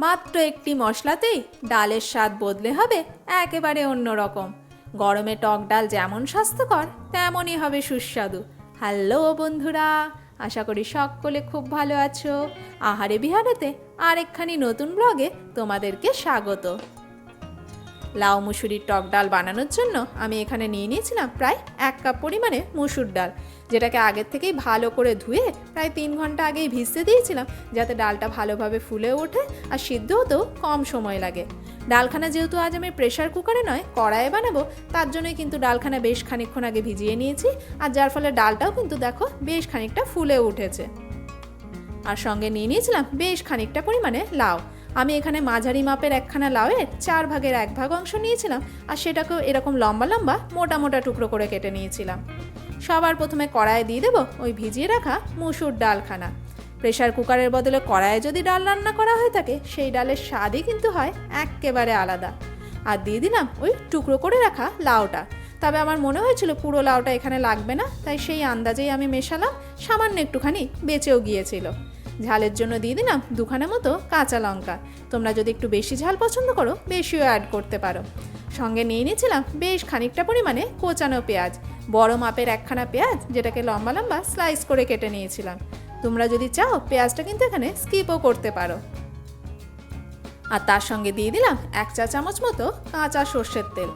মাত্র একটি মশলাতেই ডালের স্বাদ বদলে হবে একেবারে অন্যরকম। গরমে টক ডাল যেমন স্বাস্থ্যকর তেমনই হবে সুস্বাদু। হ্যালো বন্ধুরা, আশা করি সকলে খুব ভালো আছো। আহারে বিহারেতে আরেকখানি নতুন ব্লগে তোমাদেরকে স্বাগত। লাউ মুসুরির টক ডাল বানানোর জন্য আমি এখানে নিয়ে নিয়েছিলাম প্রায় 1 কাপ পরিমাণে মুসুর ডাল, যেটাকে আগের থেকেই ভালো করে ধুয়ে প্রায় 3 ঘন্টা আগেই ভিজতে দিয়েছিলাম, যাতে ডালটা ভালোভাবে ফুলে ওঠে আর সিদ্ধ হতেও কম সময় লাগে। ডালখানা যেহেতু আজ আমি প্রেশার কুকারে নয় কড়াইয়ে বানাবো, তার জন্যই কিন্তু ডালখানা বেশ খানিকক্ষণ আগে ভিজিয়ে নিয়েছি, আর যার ফলে ডালটাও কিন্তু দেখো বেশ খানিকটা ফুলে উঠেছে। আর সঙ্গে নিয়ে নিয়েছিলাম বেশ খানিকটা পরিমাণে লাউ। আমি এখানে মাঝারি মাপের একখানা লাউয়ের 4 ভাগের 1 ভাগ অংশ নিয়েছিলাম, আর সেটাকেও এরকম লম্বা লম্বা মোটা মোটা টুকরো করে কেটে নিয়েছিলাম। সবার প্রথমে কড়াইয়ে দিয়ে দেবো ওই ভিজিয়ে রাখা মুসুর ডালখানা। প্রেশার কুকারের বদলে কড়াইয়ে যদি ডাল রান্না করা হয়ে থাকে, সেই ডালের স্বাদই কিন্তু হয় একেবারে আলাদা। আর দিয়ে দিলাম ওই টুকরো করে রাখা লাউটা। তবে আমার মনে হয়েছিল পুরো লাউটা এখানে লাগবে না, তাই সেই আন্দাজেই আমি মেশালাম, সামান্য একটুখানি বেঁচেও গিয়েছিল। ঝালের জন্য দিয়ে দিলাম 2খানা মতো কাঁচা লঙ্কা। তোমরা যদি একটু বেশি ঝাল পছন্দ করো বেশিও অ্যাড করতে পারো। সঙ্গে নিয়ে নিয়েছিলাম বেশ খানিকটা পরিমাণে কোচানো পেঁয়াজ, বড় মাপের একখানা পেঁয়াজ, যেটাকে লম্বা লম্বা স্লাইস করে কেটে নিয়েছিলাম। তোমরা যদি চাও পেঁয়াজটা কিন্তু এখানে স্কিপও করতে পারো। আর তার সঙ্গে দিয়ে দিলাম 1 চা চামচ মতো কাঁচা সর্ষের তেল।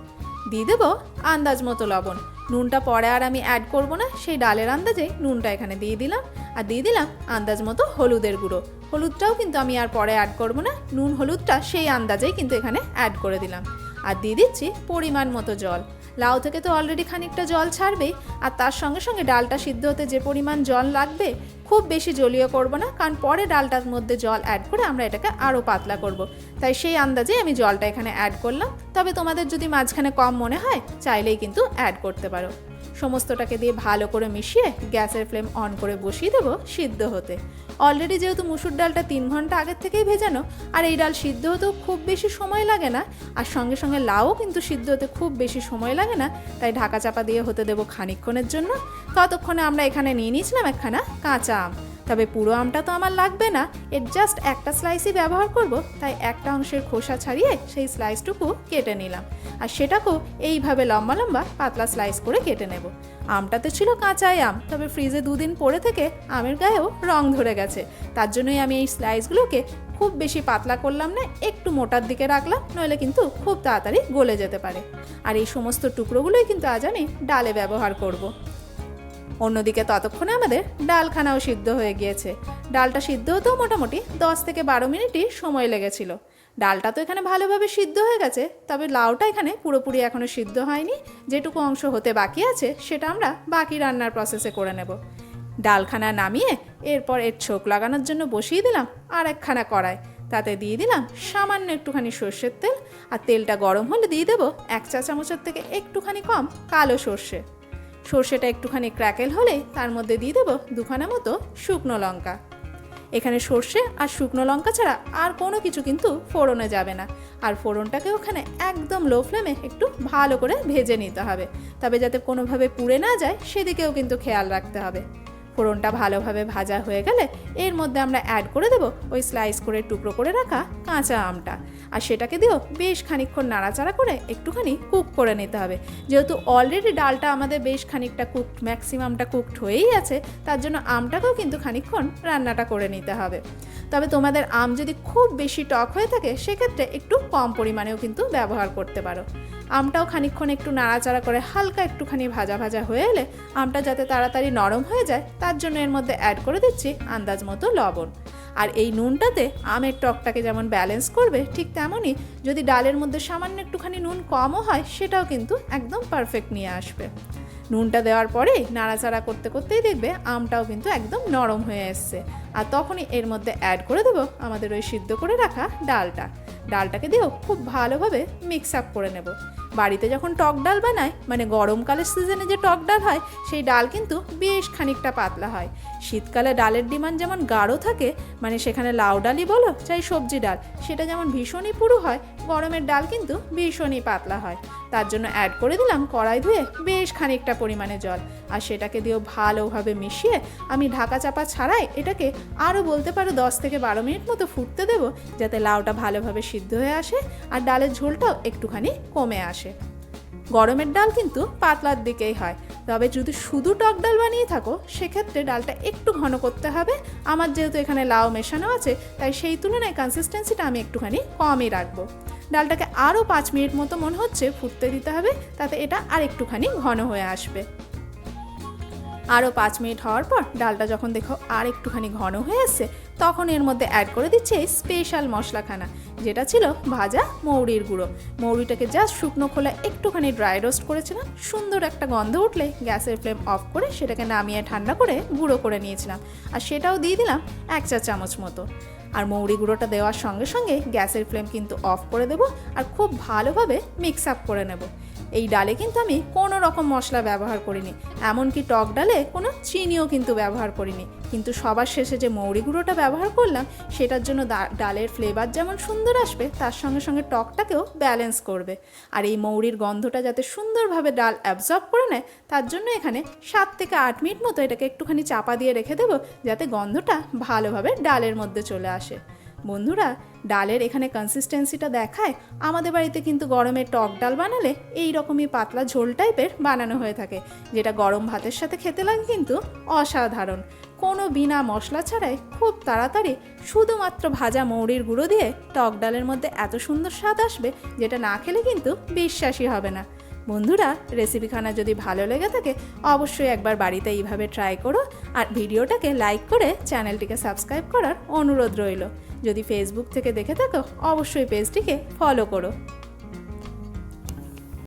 দিয়ে দেবো আন্দাজ মতো লবণ। নুনটা পরে আর আমি অ্যাড করবো না, সেই ডালের আন্দাজেই নুনটা এখানে দিয়ে দিলাম। আর দিয়ে দিলাম আন্দাজ মতো হলুদের গুঁড়ো। হলুদটাও কিন্তু আমি আর পরে অ্যাড করবো না, নুন হলুদটা সেই আন্দাজেই কিন্তু এখানে অ্যাড করে দিলাম। আর দিয়ে দিচ্ছি পরিমাণ মতো জল। লাউ থেকে তো অলরেডি খানিকটা জল ছাড়বেই, আর তার সঙ্গে সঙ্গে ডালটা সিদ্ধ হতে যে পরিমাণ জল লাগবে, খুব বেশি জলীয় করব না, কারণ পরে ডালটার মধ্যে জল অ্যাড করে আমরা এটাকে আরও পাতলা করব। তাই সেই আন্দাজে আমি জলটা এখানে অ্যাড করলাম। তবে তোমাদের যদি মাঝখানে কম মনে হয়, চাইলেই কিন্তু অ্যাড করতে পারো। সমস্তটাকে দিয়ে ভালো করে মিশিয়ে গ্যাসের ফ্লেম অন করে বসিয়ে দেবো সিদ্ধ হতে। অলরেডি যেহেতু মুসুর ডালটা 3 ঘন্টা আগের থেকেই ভেজানো, আর এই ডাল সিদ্ধ হতেও খুব বেশি সময় লাগে না, আর সঙ্গে সঙ্গে লাউও কিন্তু সিদ্ধ হতে খুব বেশি সময় লাগে না, তাই ঢাকা চাপা দিয়ে হতে দেবো খানিকক্ষণের জন্য। ততক্ষণে আমরা এখানে নিয়ে নিয়েছিলাম একখানা কাঁচা আম। তবে পুরো আমটা তো আমার লাগবে না, এর জাস্ট একটা স্লাইসই ব্যবহার করব, তাই একটা অংশের খোসা ছাড়িয়ে সেই স্লাইসটুকু কেটে নিলাম, আর সেটাকেও এইভাবে লম্বা লম্বা পাতলা স্লাইস করে কেটে নেব। আমটাতে ছিল কাঁচাই আম, তবে ফ্রিজে 2 দিন পরে থেকে আমের গায়েও রং ধরে গেছে, তার জন্যই আমি এই স্লাইসগুলোকে খুব বেশি পাতলা করলাম না, একটু মোটার দিকে রাখলাম, নইলে কিন্তু খুব তাড়াতাড়ি গলে যেতে পারে। আর এই সমস্ত টুকরোগুলোই কিন্তু আজ আমি ডালে ব্যবহার করব। অন্যদিকে ততক্ষণে আমাদের ডালখানাও সিদ্ধ হয়ে গিয়েছে। ডালটা সিদ্ধ হতেও মোটামুটি 10 থেকে 12 মিনিটই সময় লেগেছিল। ডালটা তো এখানে ভালোভাবে সিদ্ধ হয়ে গেছে, তবে লাউটা এখানে পুরোপুরি এখনও সিদ্ধ হয়নি। যেটুকু অংশ হতে বাকি আছে সেটা আমরা বাকি রান্নার প্রসেসে করে নেব। ডালখানা নামিয়ে এরপর এর ছোক লাগানোর জন্য বসিয়ে দিলাম আর একখানা কড়াই। তাতে দিয়ে দিলাম সামান্য একটুখানি সর্ষের তেল, আর তেলটা গরম হলে দিয়ে দেবো 1 চা চামচের থেকে একটুখানি কম কালো সর্ষে। সর্ষেটা একটুখানি ক্র্যাকেল হলেই তার মধ্যে দিয়ে দেবো 2খানা মতো শুকনো লঙ্কা। এখানে সর্ষে আর শুকনো লঙ্কা ছাড়া আর কোনো কিছু কিন্তু ফোড়নে যাবে না, আর ফোড়নটাকে ওখানে একদম লো ফ্লেমে একটু ভালো করে ভেজে নিতে হবে, তবে যাতে কোনোভাবে পুড়ে না যায় সেদিকেও কিন্তু খেয়াল রাখতে হবে। ফোড়নটা ভালোভাবে ভাজা হয়ে গেলে এর মধ্যে আমরা অ্যাড করে দেবো ওই স্লাইস করে টুকরো করে রাখা কাঁচা আমটা, আর সেটাকে দিয়েও বেশ খানিকক্ষণ নাড়াচাড়া করে একটুখানি কুক করে নিতে হবে। যেহেতু অলরেডি ডালটা আমাদের বেশ খানিকটা কুকড, ম্যাক্সিমামটা কুকড হয়েই আছে, তার জন্য আমটাকেও কিন্তু খানিকক্ষণ রান্নাটা করে নিতে হবে। তবে তোমাদের আম যদি খুব বেশি টক হয়ে থাকে, সেক্ষেত্রে একটু কম পরিমাণেও কিন্তু ব্যবহার করতে পারো। আমটাও খানিকক্ষণ একটু নাড়াচাড়া করে হালকা একটুখানি ভাজা ভাজা হয়ে এলে আমটা যাতে তাড়াতাড়ি নরম হয়ে যায়, তার জন্য এর মধ্যে অ্যাড করে দিচ্ছি আন্দাজ মতো লবণ। আর এই নুনটাতে আমের টকটাকে যেমন ব্যালেন্স করবে, ঠিক তেমনই যদি ডালের মধ্যে সামান্য একটুখানি নুন কমও হয়, সেটাও কিন্তু একদম পারফেক্ট নিয়ে আসবে। নুনটা দেওয়ার পরে নাড়াচাড়া করতে করতেই দেখবে আমটাও কিন্তু একদম নরম হয়ে এসছে, আর তখনই এর মধ্যে অ্যাড করে দেবো আমাদের ওই সিদ্ধ করে রাখা ডালটাকে দিয়েও খুব ভালোভাবে মিক্স আপ করে নেব। বাড়িতে যখন টক ডাল বানায়, মানে গরমকালের সিজনে যে টক ডাল হয়, সেই ডাল কিন্তু বেশ খানিকটা পাতলা হয়। শীতকালে ডালের ডিমান্ড যেমন গাঢ় থাকে, মানে সেখানে লাউ ডালই বলো চাই সবজি ডাল, সেটা যেমন ভীষণই পুরু হয়, গরমের ডাল কিন্তু ভীষণই পাতলা হয়। তার জন্য অ্যাড করে দিলাম কড়াই ধুয়ে বেশ খানিকটা পরিমাণে জল, আর সেটাকে দিয়েও ভালোভাবে মিশিয়ে আমি ঢাকা চাপা ছাড়াই এটাকে আরও বলতে পারো 10 থেকে 12 মিনিট মতো ফুটতে দেবো, যাতে লাউটা ভালোভাবে সিদ্ধ হয়ে আসে আর ডালের ঝোলটাও একটুখানি কমে আসে। গরমের ডাল কিন্তু পাতলার দিকেই হয়, তবে যদি শুধু টক ডাল বানিয়ে থাকো সেক্ষেত্রে ডালটা একটু ঘন করতে হবে। আমার যেহেতু এখানে লাউ মেশানো আছে, তাই সেই তুলনায় কনসিস্টেন্সিটা আমি একটুখানি কমই রাখবো। ডালটাকে আরও 5 মিনিট মতো মনে হচ্ছে ফুটতে দিতে হবে, তাতে এটা আর একটুখানি ঘন হয়ে আসবে। আরও 5 মিনিট হওয়ার পর ডালটা যখন দেখো আর একটুখানি ঘন হয়ে আসছে, তখন এর মধ্যে অ্যাড করে দিচ্ছে এই স্পেশাল মশলাখানা, যেটা ছিল ভাজা মৌরির গুঁড়ো। মৌরিটাকে জাস্ট শুকনো খোলা একটুখানি ড্রাই রোস্ট করেছিলাম। সুন্দর একটা গন্ধ উঠলে গ্যাসের ফ্লেম অফ করে সেটাকে নামিয়ে ঠান্ডা করে গুঁড়ো করে নিয়েছিলাম, আর সেটাও দিয়ে দিলাম 1 চা চামচ মতো। আর মৌরি গুঁড়োটা দেওয়ার সঙ্গে সঙ্গে গ্যাসের ফ্লেম কিন্তু অফ করে দেবো, আর খুব ভালোভাবে মিক্স আপ করে নেব। এই ডালে কিন্তু আমি কোনো রকম মশলা ব্যবহার করিনি, এমনকি টক ডালে কোনো চিনিও কিন্তু ব্যবহার করিনি, কিন্তু সবার শেষে যে মৌরি গুঁড়োটা ব্যবহার করলাম সেটার জন্য ডালের ফ্লেভার যেমন সুন্দর আসবে, তার সঙ্গে সঙ্গে টকটাকেও ব্যালেন্স করবে। আর এই মৌরির গন্ধটা যাতে সুন্দরভাবে ডাল অ্যাবজর্ব করে নেয়, তার জন্য এখানে 7 থেকে 8 মিনিট মতো এটাকে একটুখানি চাপা দিয়ে রেখে দেবো, যাতে গন্ধটা ভালোভাবে ডালের মধ্যে চলে আসে। বন্ধুরা, ডালের এখানে কনসিস্টেন্সিটা দেখায় আমাদের বাড়িতে কিন্তু গরমে টক ডাল বানালে এই রকমই পাতলা ঝোল টাইপের বানানো হয়ে থাকে, যেটা গরম ভাতের সাথে খেতে লাগে কিন্তু অসাধারণ। কোনো বিনা মশলা ছাড়াই খুব তাড়াতাড়ি শুধুমাত্র ভাজা মৌরির গুঁড়ো দিয়ে টক ডালের মধ্যে এত সুন্দর স্বাদ আসবে, যেটা না খেলে কিন্তু বিশ্বাসই হবে না। বন্ধুরা, রেসিপিখানা যদি ভালো লেগে থাকে অবশ্যই একবার বাড়িতে এইভাবে ট্রাই করো, আর ভিডিওটাকে লাইক করে চ্যানেলটিকে সাবস্ক্রাইব করার অনুরোধ রইল। যদি ফেসবুক থেকে দেখে থাকো অবশ্যই পেজটিকে ফলো করো।